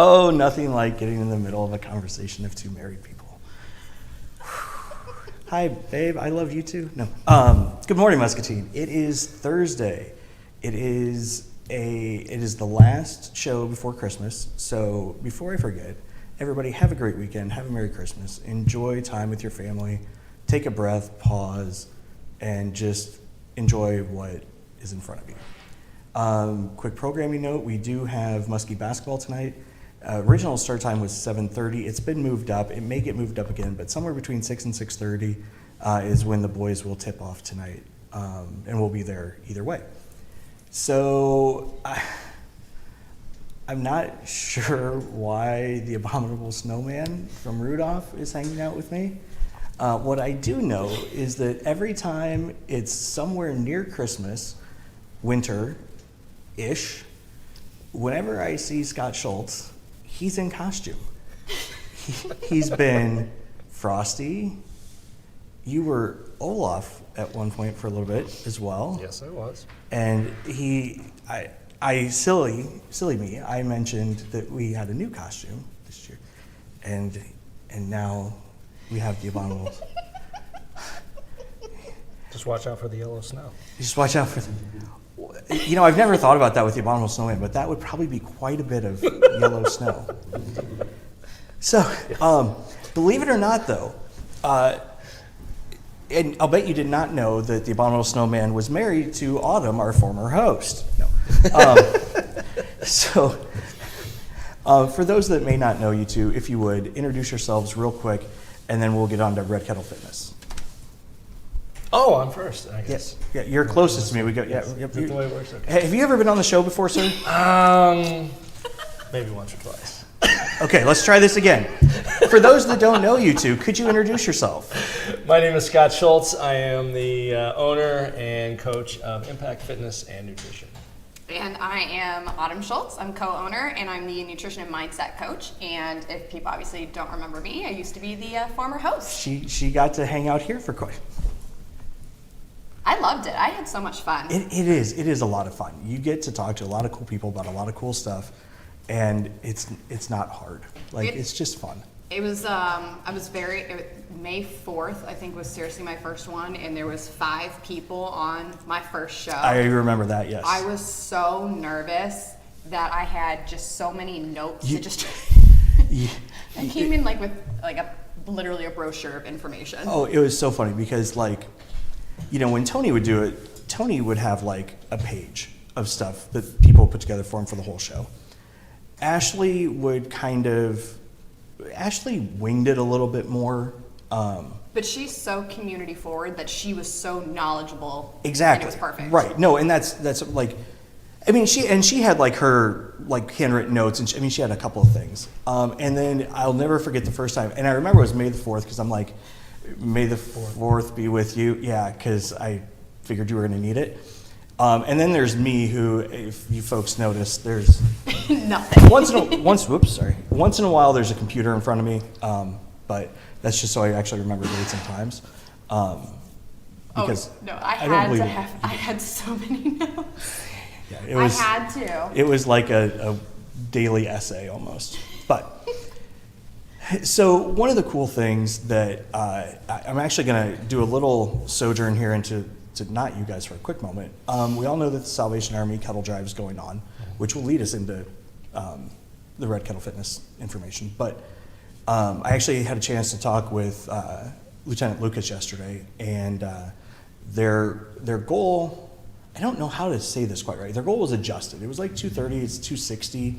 Oh, nothing like getting in the middle of a conversation of two married people. Hi, babe. I love you too. No. Good morning, Muscatine. It is Thursday. It is the last show before Christmas. So before I forget, everybody have a great weekend. Have a Merry Christmas. Enjoy time with your family. Take a breath, pause, and just enjoy what is in front of you. Quick programming note: we do have Muskie basketball tonight. Original start time was 7:30. It's been moved up. It may get moved up again, but somewhere between 6 and 6:30 is when the boys will tip off tonight, and we'll be there either way. So I'm not sure why the abominable snowman from Rudolph is hanging out with me. What I do know is that every time it's somewhere near Christmas, winter-ish, whenever I see Scott Schultz, he's in costume. He's been Frosty. You were Olaf at one point for a little bit as well. Yes, I was. And silly me, I mentioned that we had a new costume this year, and now we have the abominable. Just watch out for the yellow snow. Just watch out for I've never thought about that with the abominable snowman, but that would probably be quite a bit of yellow snow. So, believe it or not, though, and I'll bet you did not know that the abominable snowman was married to Autumn, our former host. No. For those that may not know you two, if you would, introduce yourselves real quick, and then we'll get on to Red Kettle Fitmas. Oh, I'm first, I guess. Yeah, you're closest to me. We go. Yeah. Is that the way it works? Okay. Have you ever been on the show before, sir? Maybe once or twice. Okay, let's try this again. For those that don't know you two, could you introduce yourself? My name is Scott Schultz. I am the owner and coach of Impact Fitness and Nutrition. And I am Autumn Schultz. I'm co-owner, and I'm the nutrition and mindset coach. And if people obviously don't remember me, I used to be the former host. She got to hang out here for quite. I loved it. I had so much fun. It is a lot of fun. You get to talk to a lot of cool people about a lot of cool stuff, and it's not hard. It's just fun. It was May 4th, I think, was seriously my first one, and there was 5 people on my first show. I remember that, yes. I was so nervous that I had just so many notes I came in with literally a brochure of information. Oh, it was so funny because when Tony would do it, Tony would have a page of stuff that people put together for him for the whole show. Ashley winged it a little bit more. But she's so community forward that she was so knowledgeable. Exactly. And it was perfect. Right. No, and that's she had her handwritten notes, and she had a couple of things. And then I'll never forget the first time, and I remember it was May the 4th because I'm like, May the 4th be with you. Yeah, because I figured you were going to need it. And then there's me, who, if you folks notice, there's nothing. Once in a while, there's a computer in front of me, but that's just so I actually remember dates and times. Because I had so many notes. Yeah, I had to. It was like a daily essay almost, but. So one of the cool things that I'm actually going to do a little sojourn here into not you guys for a quick moment. We all know that the Salvation Army Kettle Drive is going on, which will lead us into the Red Kettle Fitness information. But I actually had a chance to talk with Lieutenant Lucas yesterday, and their goal, I don't know how to say this quite right. Their goal was adjusted. It was 230, it's 260.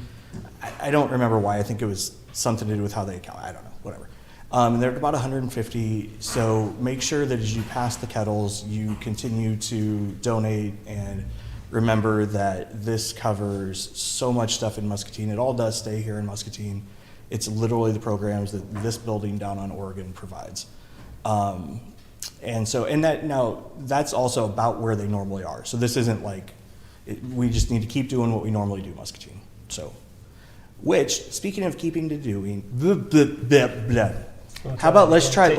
I don't remember why. I think it was something to do with how they account. I don't know, whatever. And they're at about 150, so make sure that as you pass the kettles, you continue to donate, and remember that this covers so much stuff in Muscatine. It all does stay here in Muscatine. It's literally the programs that this building down on Oregon provides. That's also about where they normally are. So this isn't we just need to keep doing what we normally do, Muscatine. So, speaking of keeping to doing, how about let's cut.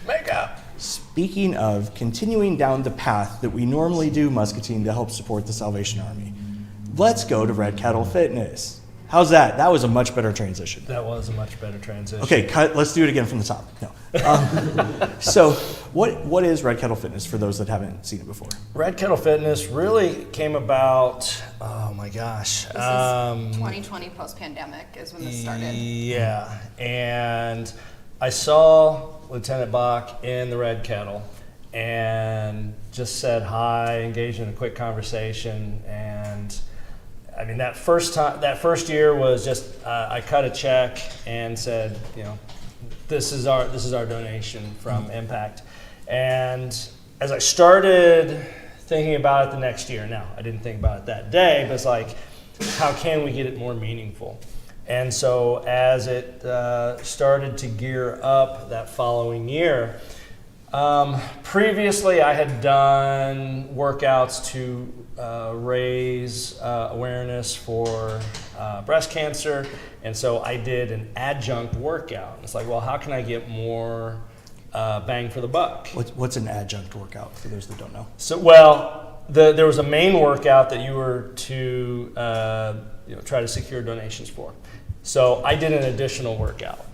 Make up. speaking of continuing down the path that we normally do, Muscatine, to help support the Salvation Army, let's go to Red Kettle Fitness. How's that? That was a much better transition. That was a much better transition. Okay, let's do it again from the top. No. So what is Red Kettle Fitness for those that haven't seen it before? Red Kettle Fitness really came about, oh my gosh. This is 2020 post-pandemic is when this started. Yeah, and I saw Lieutenant Bach in the Red Kettle and just said hi, engaged in a quick conversation, and I mean, that first year was just I cut a check and said, this is our donation from Impact. And as I started thinking about it the next year, now I didn't think about it that day, but it's like, how can we get it more meaningful? And so as it started to gear up that following year, previously I had done workouts to raise awareness for breast cancer, and so I did an adjunct workout. It's like, well, how can I get more bang for the buck? What's an adjunct workout for those that don't know? So, well, there was a main workout that you were to try to secure donations for. So I did an additional workout.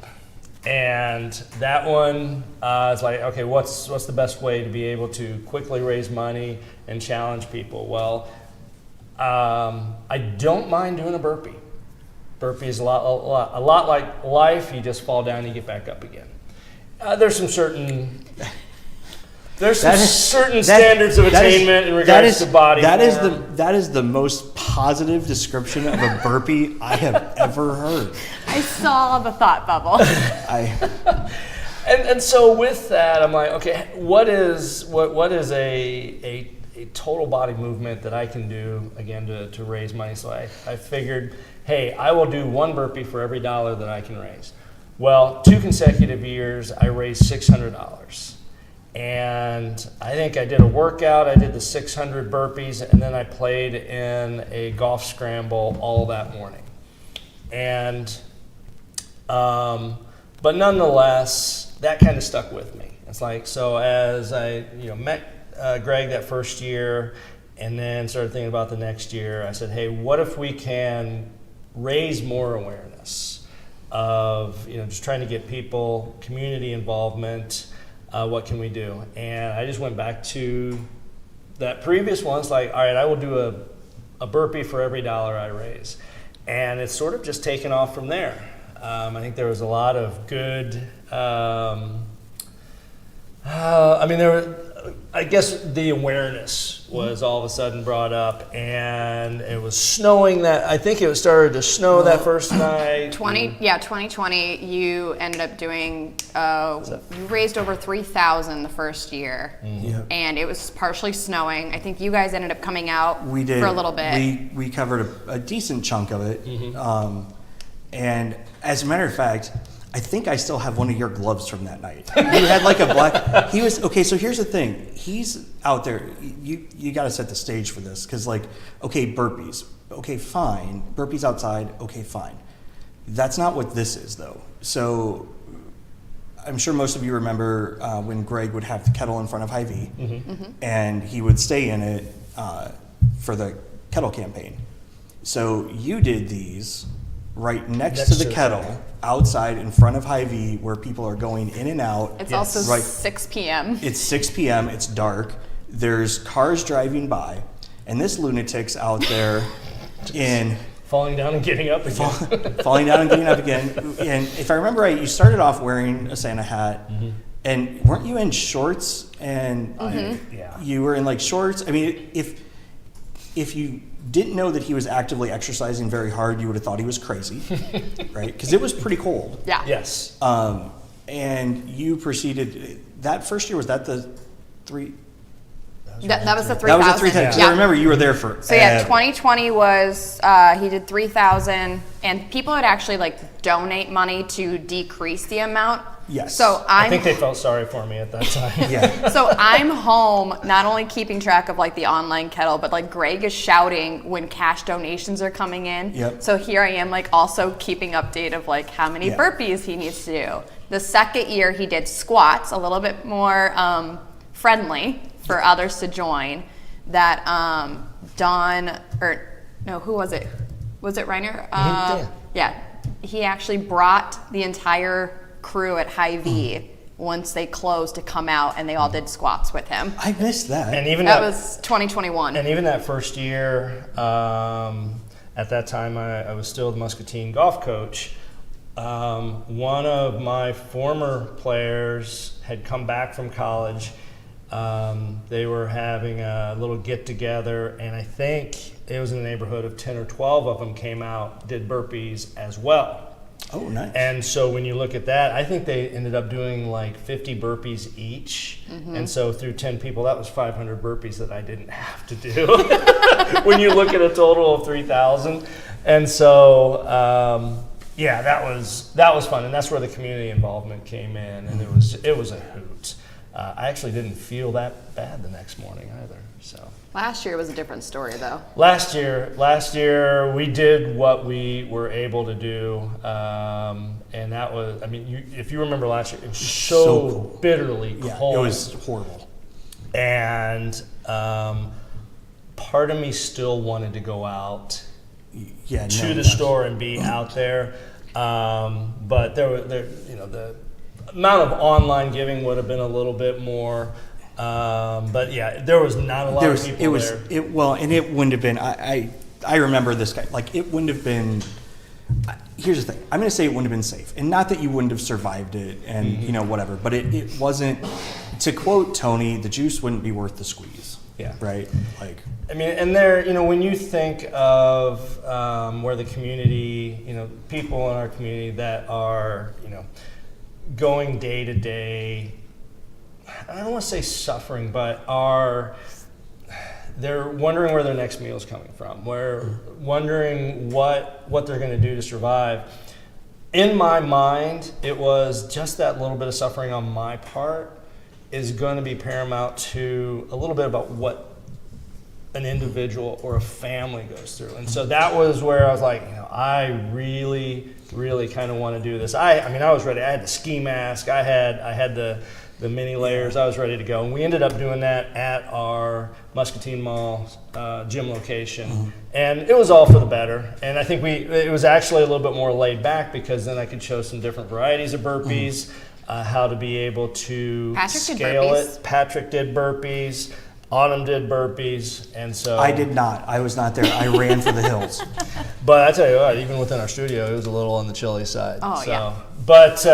And that one is like, okay, what's the best way to be able to quickly raise money and challenge people? Well, I don't mind doing a burpee. Burpee is a lot like life. You just fall down and you get back up again. There's some certain standards of attainment in regards to body form. That is the most positive description of a burpee I have ever heard. I saw the thought bubble. And so with that, I'm like, okay, what is a total body movement that I can do again to raise money? So I figured, hey, I will do one burpee for every dollar that I can raise. Well, 2 consecutive years, I raised $600. And I think I did a workout, I did the 600 burpees, and then I played in a golf scramble all that morning. And, but nonetheless, that kind of stuck with me. It's like, so as I met Greg that first year and then started thinking about the next year, I said, hey, what if we can raise more awareness of, just trying to get people, community involvement, what can we do? And I just went back to that previous one. It's like, all right, I will do a burpee for every dollar I raise. And it's sort of just taken off from there. I think there was a lot of good, I guess the awareness was all of a sudden brought up, and it was snowing I think it started to snow that first night. 2020, you ended up doing, you raised over $3,000 the first year. Yep. And it was partially snowing. I think you guys ended up coming out We did. for a little bit. We covered a decent chunk of it. And as a matter of fact, I think I still have one of your gloves from that night. You had like a black. Okay. So here's the thing. He's out there. You got to set the stage for this, because okay, burpees. Okay, fine. Burpees outside. Okay, fine. That's not what this is, though. So I'm sure most of you remember when Greg would have the kettle in front of Hy-Vee, and he would stay in it for the kettle campaign. So you did these right next to the kettle, outside in front of Hy-Vee, where people are going in and out. It's also 6 p.m. It's 6 p.m. It's dark. There's cars driving by, and this lunatic's out there in falling down and getting up again. Falling down and getting up again. And if I remember right, you started off wearing a Santa hat, and weren't you in shorts? And you were in shorts. I mean, if you didn't know that he was actively exercising very hard, you would have thought he was crazy, right? Because it was pretty cold. Yeah. Yes. And you proceeded, that first year, was that the three? That was the 3,000. That was the 3,000. Yeah. I remember you were there for. So 2020 was, he did 3,000, and people would actually donate money to decrease the amount. Yes. So I think they felt sorry for me at that time. Yeah. So I'm home, not only keeping track of the online kettle, but Greg is shouting when cash donations are coming in. Yep. So here I am also keeping update of how many burpees he needs to do. The second year he did squats, a little bit more friendly for others to join, that who was it? Was it Reiner? Yeah. He actually brought the entire crew at Hy-Vee once they closed to come out, and they all did squats with him. I missed that. And even that was 2021. And even that first year, at that time I was still the Muscatine golf coach. One of my former players had come back from college. They were having a little get together, and I think it was in the neighborhood of 10 or 12 of them came out, did burpees as well. Oh, nice. And so when you look at that, I think they ended up doing like 50 burpees each. And so through 10 people, that was 500 burpees that I didn't have to do when you look at a total of 3,000. And so, yeah, that was fun. And that's where the community involvement came in. And it was a hoot. I actually didn't feel that bad the next morning either. So Last year was a different story, though. last year we did what we were able to do, and that was, I mean, if you remember last year, it was so cold. Bitterly cold. It was horrible. And part of me still wanted to go out to the store and be out there, but the amount of online giving would have been a little bit more. But yeah, there was not a lot of people there. And it wouldn't have been. I remember this guy. Like, it wouldn't have been. Here's the thing. I'm going to say it wouldn't have been safe, and not that you wouldn't have survived it, and whatever. But it wasn't. To quote Tony, the juice wouldn't be worth the squeeze. Yeah. Right. Like, I mean, and there, when you think of where the community, people in our community that are, going day to day, I don't want to say suffering, but they're wondering where their next meal is coming from. We're wondering what they're going to do to survive. In my mind, it was just that little bit of suffering on my part is going to be paramount to a little bit about what an individual or a family goes through. And so that was where I was like, I really, really kind of want to do this. I mean, I was ready. I had the ski mask. I had the mini layers. I was ready to go. And we ended up doing that at our Muscatine Mall gym location. And it was all for the better. And I think it was actually a little bit more laid back, because then I could show some different varieties of burpees, how to be able to scale it. Patrick did burpees. Autumn did burpees, and so I did not. I was not there. I ran for the hills. But I tell you what, even within our studio, it was a little on the chilly side. Oh, yeah. But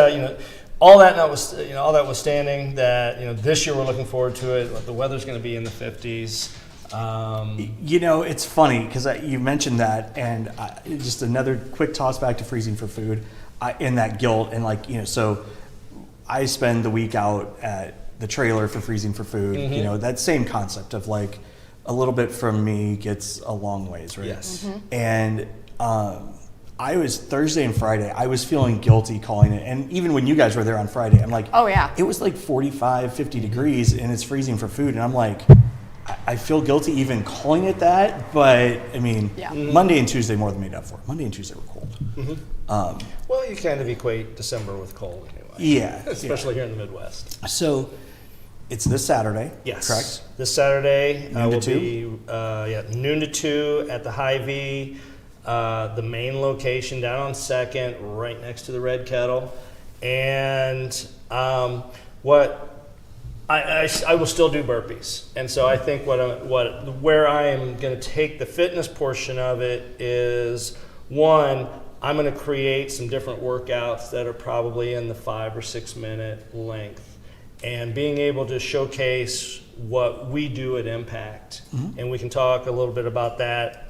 all that notwithstanding, that this year we're looking forward to it. The weather's going to be in the 50s. It's funny because you mentioned that, and just another quick toss back to freezing for food, in that guilt, and so I spend the week out at the trailer for freezing for food. That same concept of like a little bit from me gets a long ways, right? Yes. And I was Thursday and Friday, I was feeling guilty calling it. And even when you guys were there on Friday, I'm like, oh yeah, it was like 45, 50 degrees and it's freezing for food. And I'm like, I feel guilty even calling it that. But I mean, Monday and Tuesday more than made up for it. Monday and Tuesday were cold. Well, you kind of equate December with cold anyway. Yeah. Especially here in the Midwest. So it's this Saturday, yes, correct? This Saturday noon to will 2? Be noon to 2 at the Hy-Vee, the main location down on 2nd, right next to the Red Kettle. And what I will still do burpees, and so I think where I am going to take the fitness portion of it is, one, I'm going to create some different workouts that are probably in the 5 or 6 minute length. And being able to showcase what we do at Impact, and we can talk a little bit about that,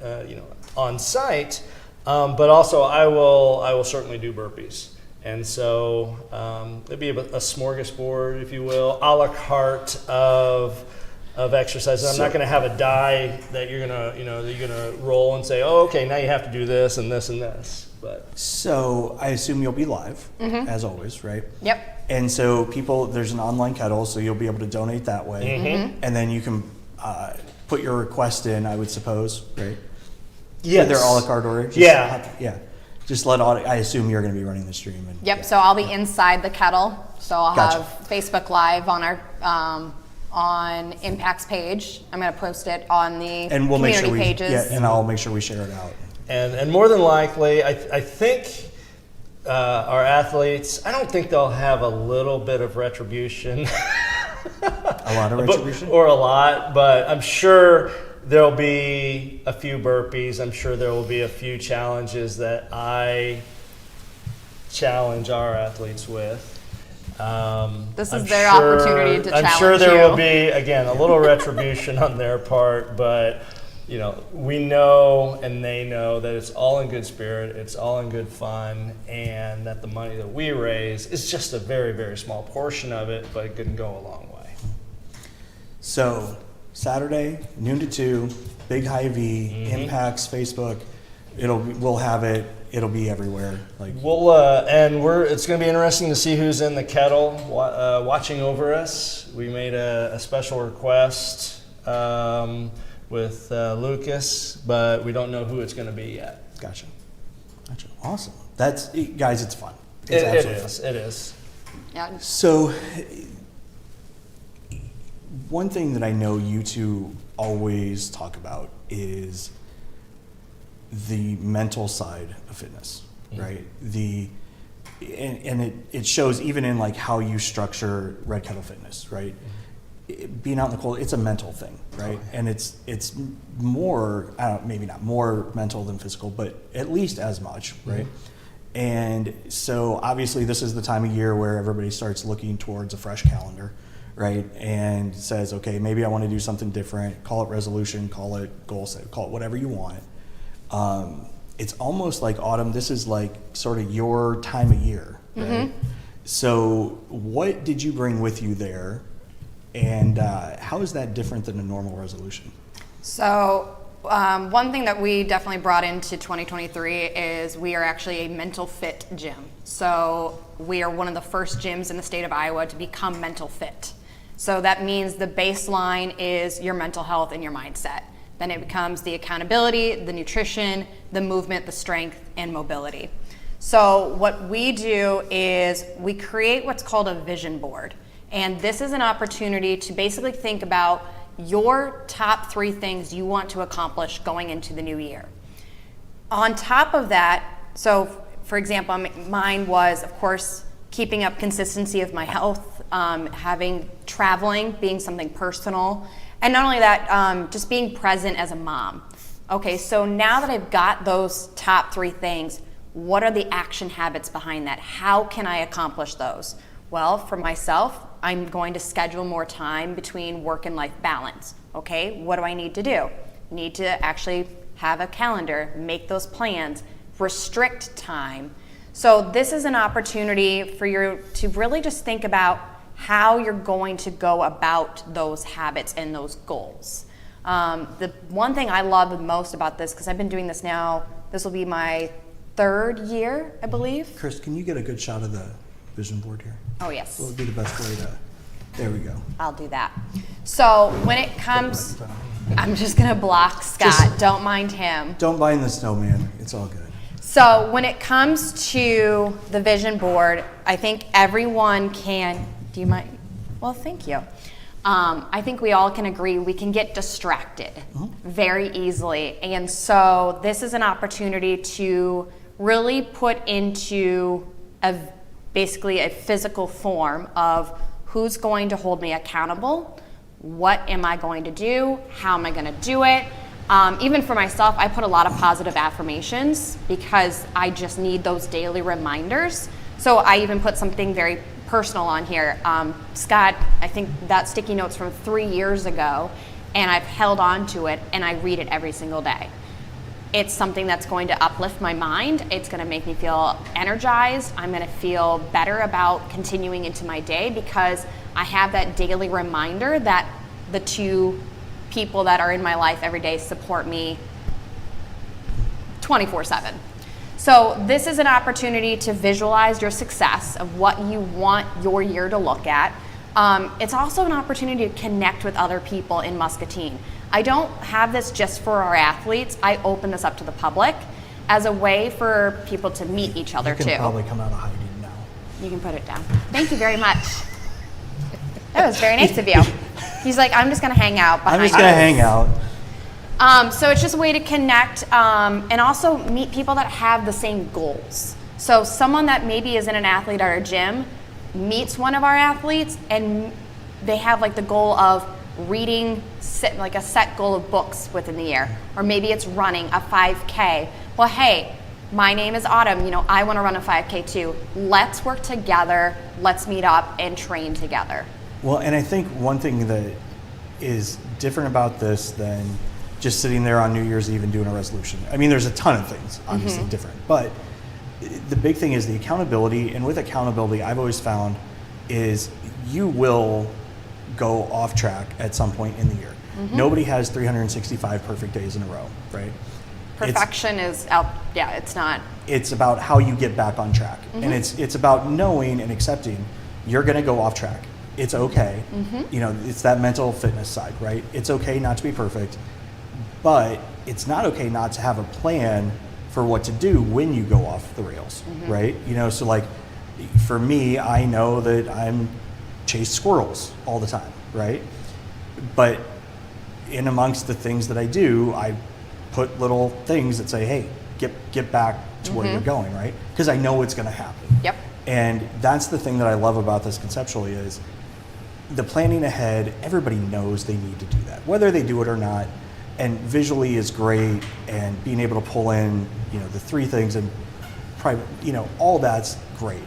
on site. But also, I will certainly do burpees, and so it'll be a smorgasbord, if you will, a la carte of exercises. I'm not going to have a die that you're gonna roll and say, oh, okay, now you have to do this and this and this. But so I assume you'll be live, as always, right? Yep. And so there's an online kettle, so you'll be able to donate that way. And then you can put your request in, I would suppose, right? Yes. Their a la carte order. Just let I assume you're going to be running the stream. And, Yep. So I'll be inside the kettle. So I'll Gotcha. have Facebook Live on on Impact's page. I'm going to post it on the And we'll make community sure pages. Yeah, and I'll make sure we share it out. And more than likely, I think our athletes, I don't think they'll have a little bit of retribution. A lot of retribution? Or a lot, but I'm sure there'll be a few burpees. I'm sure there will be a few challenges that I challenge our athletes with. This is their opportunity to challenge I'm sure there you. will be, again, a little retribution on their part, but you know, we know and they know that it's all in good spirit, it's all in good fun, and that the money that we raise is just a very, very small portion of it, but it can go a long way. So Saturday, noon to 2, Big High V, Mm-hmm. Impact's Facebook. We'll have it. It'll be everywhere. Like We'll it's going to be interesting to see who's in the kettle watching over us. We made a special request with Lucas, but we don't know who it's going to be yet. Gotcha. Awesome. Guys, it's fun. It's It absolutely is. fun. It is. Yeah. So, one thing that I know you two always talk about is the mental side of fitness, right? And it shows even in like how you structure Red Kettle Fitness, right? Being out in the cold, it's a mental thing, right? And it's more, maybe not more mental than physical, but at least as much, right? And so obviously this is the time of year where everybody starts looking towards a fresh calendar, right? And says, okay, maybe I want to do something different. Call it resolution, call it goal set, call it whatever you want. It's almost like autumn. This is like sort of your time of year, right? So what did you bring with you there? And how is that different than a normal resolution? So one thing that we definitely brought into 2023 is we are actually a mental fit gym. So we are one of the first gyms in the state of Iowa to become mental fit. So that means the baseline is your mental health and your mindset. Then it becomes the accountability, the nutrition, the movement, the strength, and mobility. So what we do is we create what's called a vision board. And this is an opportunity to basically think about your top 3 things you want to accomplish going into the new year. On top of that, so for example, mine was, of course, keeping up consistency of my health, traveling, being something personal, and not only that, just being present as a mom. Okay, so now that I've got those top 3 things, what are the action habits behind that? How can I accomplish those? Well, for myself, I'm going to schedule more time between work and life balance. Okay, what do I need to do? I need to actually have a calendar, make those plans, restrict time. So this is an opportunity for you to really just think about how you're going to go about those habits and those goals. The one thing I love the most about this, because I've been doing this now, this will be my 3rd year, I believe. Chris, can you get a good shot of the vision board here? Oh, yes. What would be the best way to, there we go. I'll do that. So when it comes, I'm just gonna block Scott, don't mind him. Don't mind the snowman, it's all good. So when it comes to the vision board, I think everyone can, do you mind? Well, thank you. I think we all can agree we can get distracted very easily. And so this is an opportunity to really put into basically a physical form of who's going to hold me accountable, what am I going to do, how am I going to do it. Even for myself, I put a lot of positive affirmations because I just need those daily reminders. So I even put something very personal on here. Scott, I think that sticky note's from 3 years ago, and I've held on to it, and I read it every single day. It's something that's going to uplift my mind. It's going to make me feel energized. I'm going to feel better about continuing into my day because I have that daily reminder that the 2 people that are in my life every day support me 24/7. So this is an opportunity to visualize your success of what you want your year to look at. It's also an opportunity to connect with other people in Muscatine. I don't have this just for our athletes. I open this up to the public as a way for people to meet each other You can too. probably come out of hiding now. You can put it down. Thank you very much. That was very nice of you. He's like, I'm just going to hang out behind I'm just going to hang out. So it's just a way to connect and also meet people that have the same goals. So someone that maybe isn't an athlete at our gym meets one of our athletes and they have like the goal of reading like a set goal of books within the year, or maybe it's running a 5K. Well, hey, my name is Autumn, I want to run a 5K too. Let's work together, let's meet up and train together. Well, and I think one thing that is different about this than just sitting there on New Year's Eve and doing a resolution. I mean, there's a ton of things obviously different, but the big thing is the accountability. And with accountability, I've always found is you will go off track at some point in the year. Nobody has 365 perfect days in a row, right? Perfection is out. Yeah, it's not. It's about how you get back on track, and it's about knowing and accepting you're going to go off track. It's okay. It's that mental fitness side, right? It's okay not to be perfect, but it's not okay not to have a plan for what to do when you go off the rails, right? So like for me, I know that I'm chase squirrels all the time, right? But in amongst the things that I do, I put little things that say, hey, get back to where you're going, right? Because I know it's going to happen. Yep. And that's the thing that I love about this conceptually is the planning ahead. Everybody knows they need to do that, whether they do it or not. And visually is great, and being able to pull in, the three things and all that's great.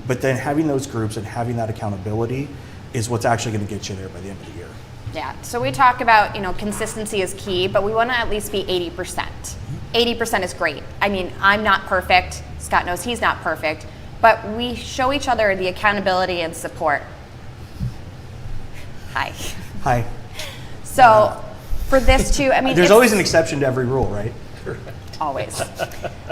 But then having those groups and having that accountability is what's actually going to get you there by the end of the year. Yeah, so we talk about, consistency is key, but we want to at least be 80%. 80% is great. I mean, I'm not perfect. Scott knows he's not perfect, but we show each other the accountability and support. Hi. Hi. So for this too, I mean, there's always an exception to every rule, right? Always.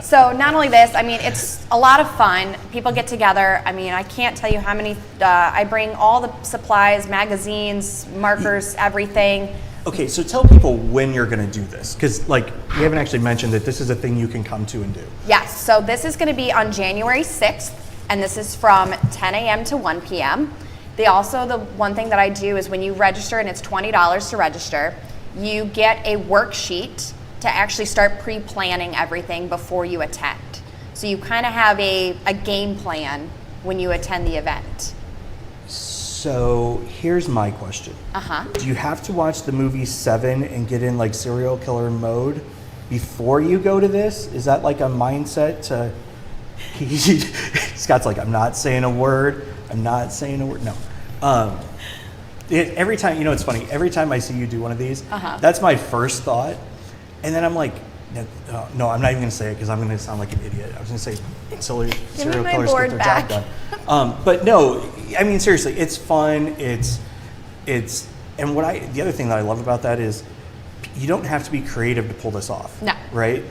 So not only this, I mean, it's a lot of fun. People get together. I mean, I can't tell you how many, I bring all the supplies, magazines, markers, everything. Okay, so tell people when you're going to do this, because we haven't actually mentioned that this is a thing you can come to and do. Yes, so this is going to be on January 6th, and this is from 10 a.m. to 1 p.m. The one thing that I do is when you register, and it's $20 to register, you get a worksheet to actually start pre-planning everything before you attend. So you kind of have a game plan when you attend the event. So here's my question. Do you have to watch the movie Seven and get in serial killer mode before you go to this? Is that like a mindset to... Scott's like, I'm not saying a word. No. Every time, it's funny, every time I see you do one of these, that's my first thought. And then I'm like, no, I'm not even going to say it because I'm going to sound like an idiot. I was going to say serial killers get their job done. But no, I mean, seriously, it's fun. And the other thing that I love about that is you don't have to be creative to pull this off. No. Right?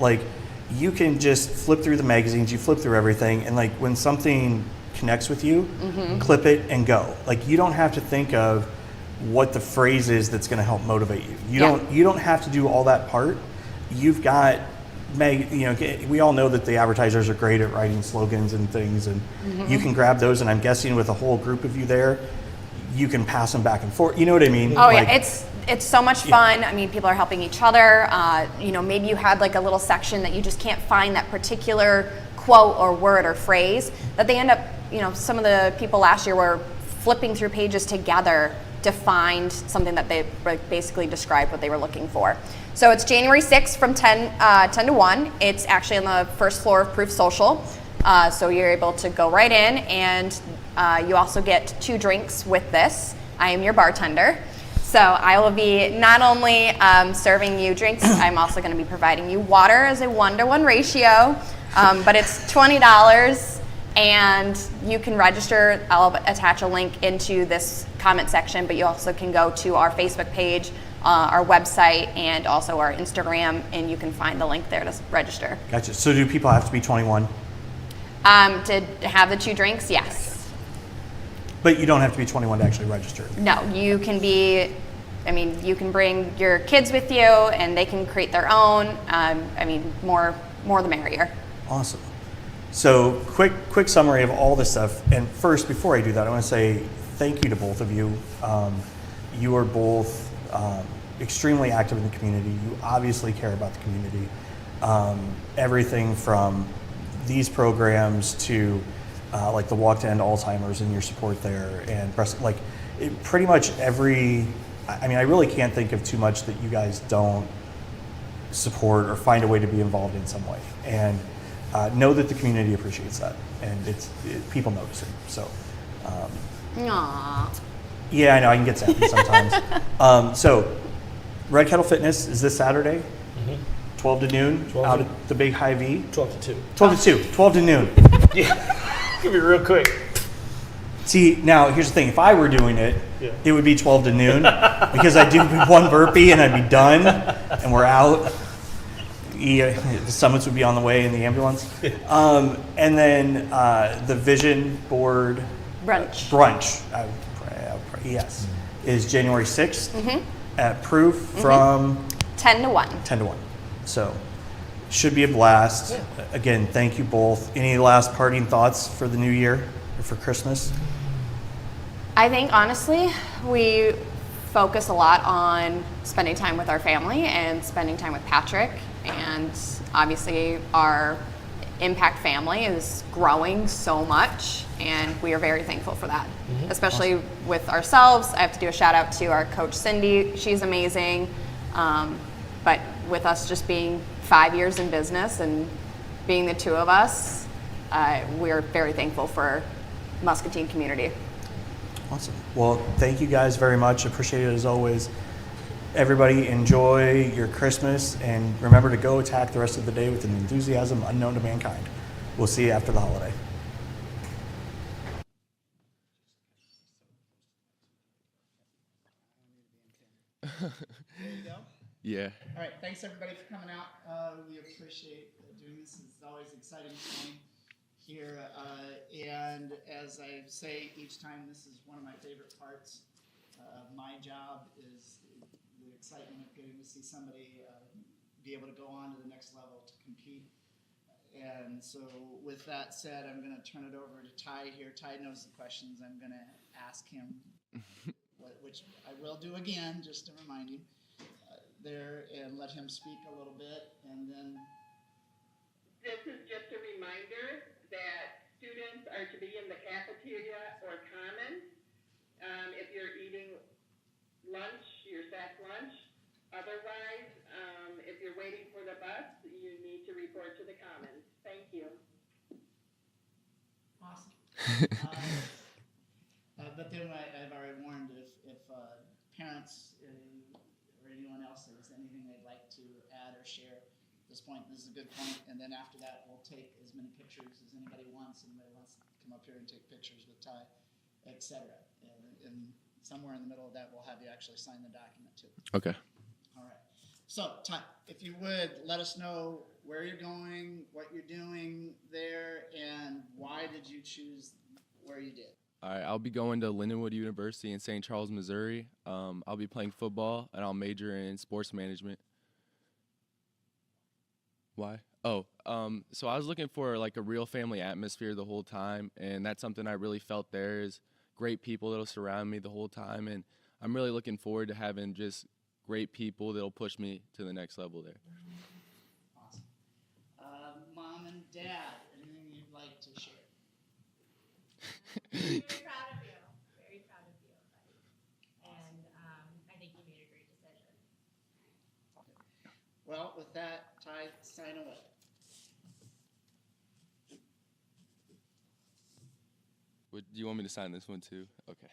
You can just flip through the magazines, you flip through everything, and when something connects with you, clip it and go. You don't have to think of what the phrase is that's going to help motivate you. You don't have to do all that part. You've got, we all know that the advertisers are great at writing slogans and things, and you can grab those, and I'm guessing with a whole group of you there, you can pass them back and forth. You know what I mean? Oh yeah, it's so much fun. I mean, people are helping each other. Maybe you had a little section that you just can't find that particular quote or word or phrase, that they end up, some of the people last year were flipping through pages together to find something that they basically described what they were looking for. So it's January 6th from 10 to 1. It's actually on the first floor of Proof Social. So you're able to go right in, and you also get 2 drinks with this. I am your bartender. So I will be not only serving you drinks, I'm also going to be providing you water as a 1-to-1 ratio. But it's $20. And you can register. I'll attach a link into this comment section, but you also can go to our Facebook page, our website, and also our Instagram, and you can find the link there to register. Gotcha. So do people have to be 21? To have the 2 drinks, yes. But you don't have to be 21 to actually register? No, you can be, you can bring your kids with you, and they can create their own. More the merrier. Awesome. So quick summary of all this stuff. And first, before I do that, I want to say thank you to both of you. You are both extremely active in the community. You obviously care about the community. Everything from these programs to like the Walk to End Alzheimer's and your support there, and pretty much every. I mean, I really can't think of too much that you guys don't support or find a way to be involved in some way. And know that the community appreciates that, and people notice it. So. Aww. Yeah, I know, I can get sappy sometimes. So, Red Kettle Fitness is this Saturday, 12 to noon, 12 out to- at the Big High V. 12 to 2. 12 to 2, 12 to noon. Yeah. Give me real quick. See, now here's the thing. If I were doing it, Yeah. it would be 12 to noon because I'd do one burpee and I'd be done and we're out. The summits would be on the way in the ambulance. And then the Vision Board brunch, yes, is January 6th at Proof from 10 to 1. 10 to 1. So, should be a blast. Yeah. Again, thank you both. Any last parting thoughts for the new year or for Christmas? I think honestly, we focus a lot on spending time with our family and spending time with Patrick. And obviously, our Impact family is growing so much, and we are very thankful for that. Especially with ourselves, I have to do a shout out to our coach Cindy. She's amazing. But with us just being 5 years in business and being the two of us, we're very thankful for Muscatine community. Awesome. Well, thank you guys very much. Appreciate it as always. Everybody enjoy your Christmas, and remember to go attack the rest of the day with an enthusiasm unknown to mankind. We'll see you after the holiday. There you go. Yeah. All right, thanks everybody for coming out. We appreciate doing this. It's always exciting time here. And as I say each time, this is one of my favorite parts of my job is the excitement of getting to see somebody be able to go on to the next level to compete. And so with that said, I'm going to turn it over to Ty here. Ty knows the questions I'm going to ask him, which I will do again, just to remind you. There, and let him speak a little bit, and then this is just a reminder that students are to be in the cafeteria or commons. If you're eating lunch, your sack lunch. Otherwise, if you're waiting for the bus, you need to report to the commons. Thank you. awesome. But then I've already warned if parents or anyone else has anything they'd like to add or share at this point, this is a good point. And then after that, we'll take as many pictures as anybody wants. Anybody wants to come up here and take pictures with Ty, etc. And somewhere in the middle of that, we'll have you actually sign the document too. Okay. All right. So, Ty, if you would, let us know where you're going, what you're doing there, and why did you choose where you did? All right. I'll be going to Lindenwood University in St. Charles, Missouri. I'll be playing football, and I'll major in sports management. Why? Oh, so I was looking for like a real family atmosphere the whole time, and that's something I really felt there is great people that'll surround me the whole time, and I'm really looking forward to having just great people that'll push me to the next level there. Awesome. Mom and Dad, anything you'd like to share? Very proud of you. Very proud of you, buddy. And I think you made a great decision. Well, with that, Ty, sign away. Do you want me to sign this one too? Okay.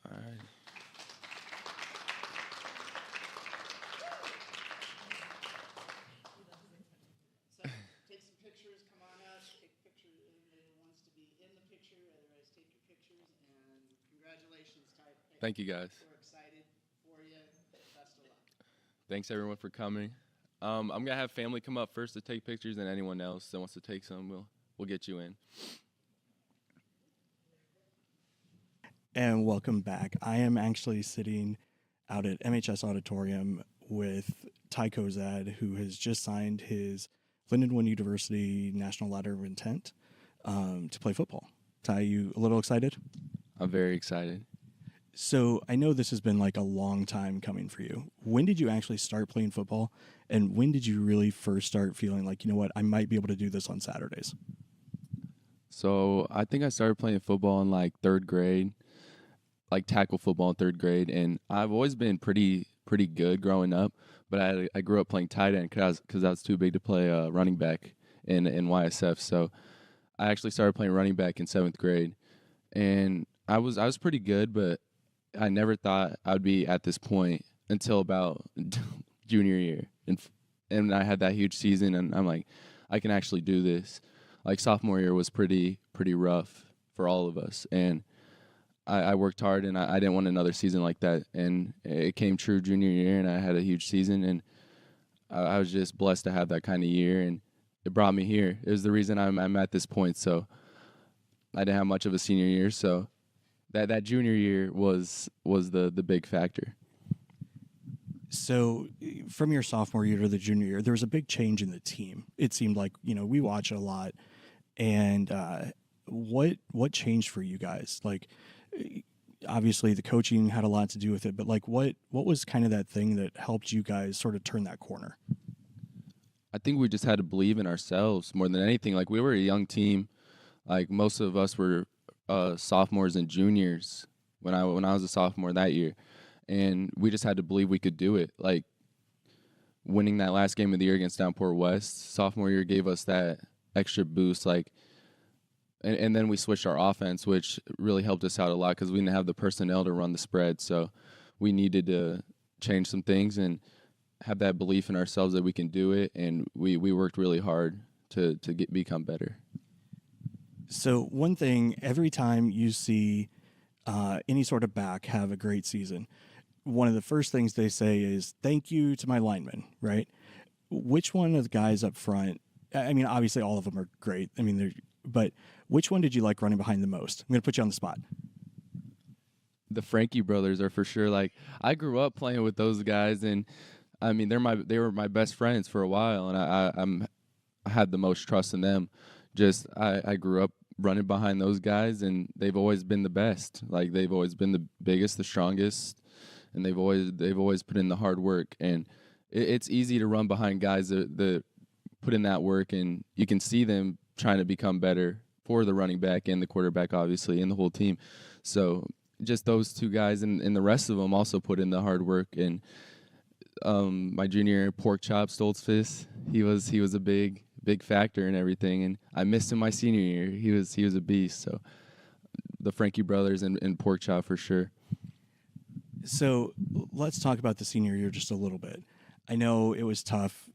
All right. So, take some pictures, come on up, take pictures, anybody who wants to be in the picture, otherwise take your pictures, and congratulations, Ty. Thank you, guys. We're excited for you. Best of luck. Thanks everyone for coming. I'm gonna have family come up first to take pictures, and anyone else that wants to take some, we'll get you in. And welcome back. I am actually sitting out at MHS Auditorium with Ty Cozad, who has just signed his Lindenwood University National Letter of Intent to play football. Ty, you a little excited? I'm very excited. So I know this has been like a long time coming for you. When did you actually start playing football? And when did you really first start feeling like, you know what, I might be able to do this on Saturdays? So I think I started playing football in like third grade, like tackle football in third grade, and I've always been pretty good growing up. But I grew up playing tight end because I was too big to play running back in YSF. So I actually started playing running back in 7th grade, and I was pretty good, but I never thought I would be at this point until about junior year, and I had that huge season, and I'm like, I can actually do this. Like sophomore year was pretty rough for all of us, and I worked hard, and I didn't want another season like that, and it came true junior year, and I had a huge season, and I was just blessed to have that kind of year, and it brought me here. It was the reason I'm at this point. So I didn't have much of a senior year, so that junior year was the big factor. So from your sophomore year to the junior year, there was a big change in the team. It seemed like, we watch a lot. And what changed for you guys? Like, obviously the coaching had a lot to do with it, but like what was kind of that thing that helped you guys sort of turn that corner? I think we just had to believe in ourselves more than anything. Like, we were a young team. Like, most of us were sophomores and juniors when I was a sophomore that year. And we just had to believe we could do it. Like, winning that last game of the year against Downport West, sophomore year gave us that extra boost. Like, and then we switched our offense, which really helped us out a lot because we didn't have the personnel to run the spread. So we needed to change some things and have that belief in ourselves that we can do it. And we worked really hard to become better. So one thing, every time you see any sort of back have a great season, one of the first things they say is, thank you to my linemen, right? Which one of the guys up front, I mean, obviously all of them are great. I mean, but which one did you like running behind the most? I'm going to put you on the spot. The Frankie brothers are for sure. Like, I grew up playing with those guys, and I mean, they were my best friends for a while, and I had the most trust in them. Just I grew up running behind those guys, and they've always been the best. Like, they've always been the biggest, the strongest, and they've always put in the hard work. And it's easy to run behind guys that put in that work, and you can see them trying to become better for the running back and the quarterback, obviously, and the whole team. So just those two guys, and the rest of them also put in the hard work. And my junior year, Pork Chop Stoltzfus, he was a big factor in everything, and I missed him my senior year. He was a beast. So the Frankie brothers and Pork Chop for sure. So let's talk about the senior year just a little bit. I know it was tough.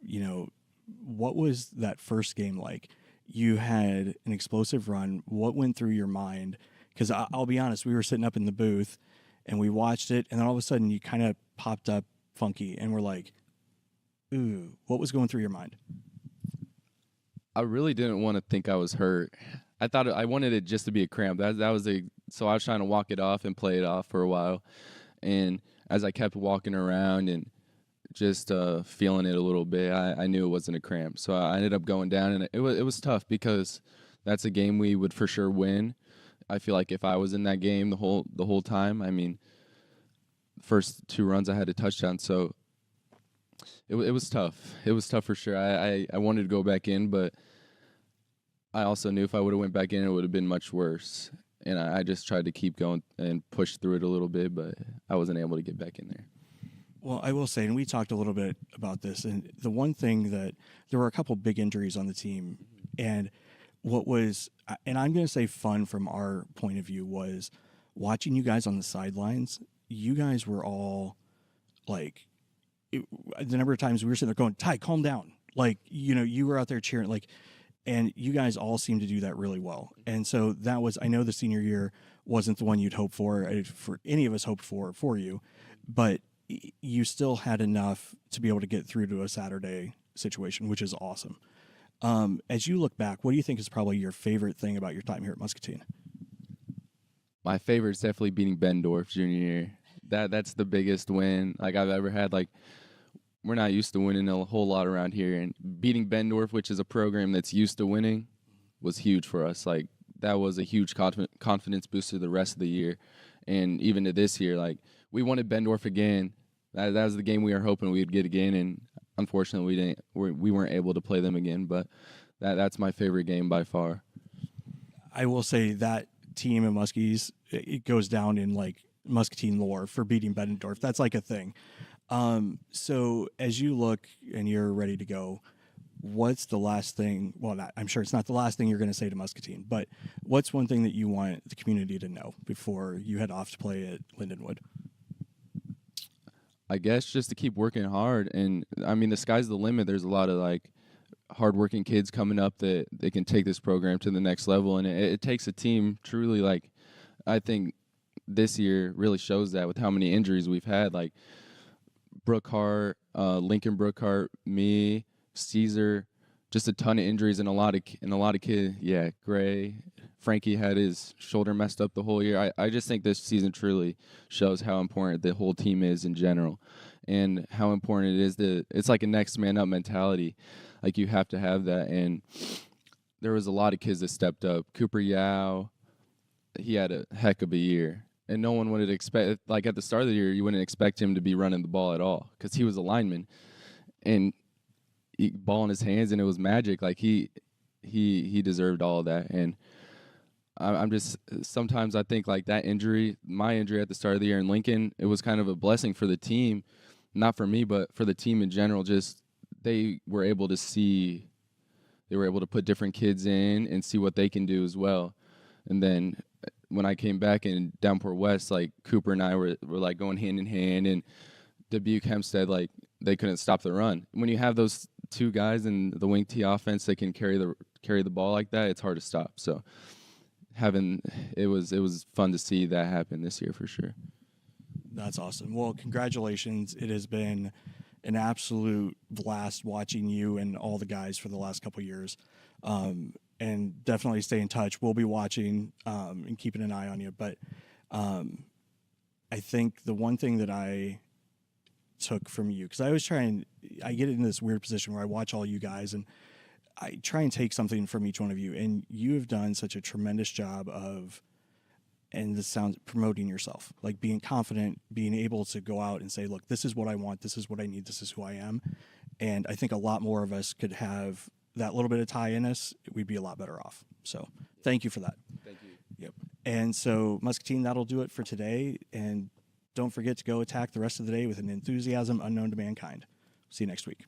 What was that first game like? You had an explosive run. What went through your mind? Because I'll be honest, we were sitting up in the booth and we watched it, and then all of a sudden you kind of popped up funky, and we're like, ooh, what was going through your mind? I really didn't want to think I was hurt. I wanted it just to be a cramp. So I was trying to walk it off and play it off for a while. And as I kept walking around and just feeling it a little bit, I knew it wasn't a cramp. So I ended up going down, and it was tough because that's a game we would for sure win. I feel like if I was in that game the whole time, I mean, first 2 runs I had a touchdown, so it was tough. It was tough for sure. I wanted to go back in, but I also knew if I would have went back in, it would have been much worse. And I just tried to keep going and push through it a little bit, but I wasn't able to get back in there. Well, I will say, and we talked a little bit about this, and the one thing that there were a couple big injuries on the team, and what was, and I'm going to say fun from our point of view, was watching you guys on the sidelines. You guys were all like, the number of times we were sitting there going, Ty, calm down. Like, you were out there cheering, like, and you guys all seemed to do that really well. And so that was, I know the senior year wasn't the one you'd hope for any of us hoped for you, but you still had enough to be able to get through to a Saturday situation, which is awesome. As you look back, what do you think is probably your favorite thing about your time here at Muscatine? My favorite is definitely beating Bendorf junior year. That's the biggest win like I've ever had. Like we're not used to winning a whole lot around here, and beating Bendorf, which is a program that's used to winning, was huge for us. Like that was a huge confidence booster the rest of the year, and even to this year. Like we wanted Bendorf again. That was the game we were hoping we'd get again, and unfortunately we weren't able to play them again. But that's my favorite game by far. I will say that team in Muskies, it goes down in like Muscatine lore for beating Bettendorf. That's like a thing. So as you look and you're ready to go, what's the last thing? Well, I'm sure it's not the last thing you're going to say to Muscatine, but what's one thing that you want the community to know before you head off to play at Lindenwood? I guess just to keep working hard, and I mean the sky's the limit. There's a lot of like hardworking kids coming up that they can take this program to the next level, and it takes a team truly. Like I think this year really shows that with how many injuries we've had. Like Brookhart, Lincoln Brookhart, me, Caesar, just a ton of injuries and a lot of kids. Yeah, Gray, Frankie had his shoulder messed up the whole year. I just think this season truly shows how important the whole team is in general, and how important it is that it's like a next man up mentality. Like you have to have that, and there was a lot of kids that stepped up. Cooper Yao, he had a heck of a year, and no one would expect. Like at the start of the year, you wouldn't expect him to be running the ball at all because he was a lineman, and he ball in his hands, and it was magic. Like he deserved all of that, and I'm just sometimes I think like that injury, my injury at the start of the year in Lincoln, it was kind of a blessing for the team, not for me, but for the team in general. Just they were able to put different kids in and see what they can do as well. And then when I came back in Downport West, like Cooper and I were like going hand in hand, and Dubuque Hempstead, like they couldn't stop the run. When you have those two guys in the wing T offense that can carry the ball like that, it's hard to stop. So it was fun to see that happen this year for sure. That's awesome. Well, congratulations. It has been an absolute blast watching you and all the guys for the last couple of years. And definitely stay in touch. We'll be watching and keeping an eye on you. But I think the one thing that I took from you, because I get in this weird position where I watch all you guys and I try and take something from each one of you. And you have done such a tremendous job of, and this sounds, promoting yourself, like being confident, being able to go out and say, look, this is what I want, this is what I need, this is who I am. And I think a lot more of us could have that little bit of tie in us, we'd be a lot better off. So thank you for that. Thank you. Yep. And so Muscatine, that'll do it for today. And don't forget to go attack the rest of the day with an enthusiasm unknown to mankind. See you next week.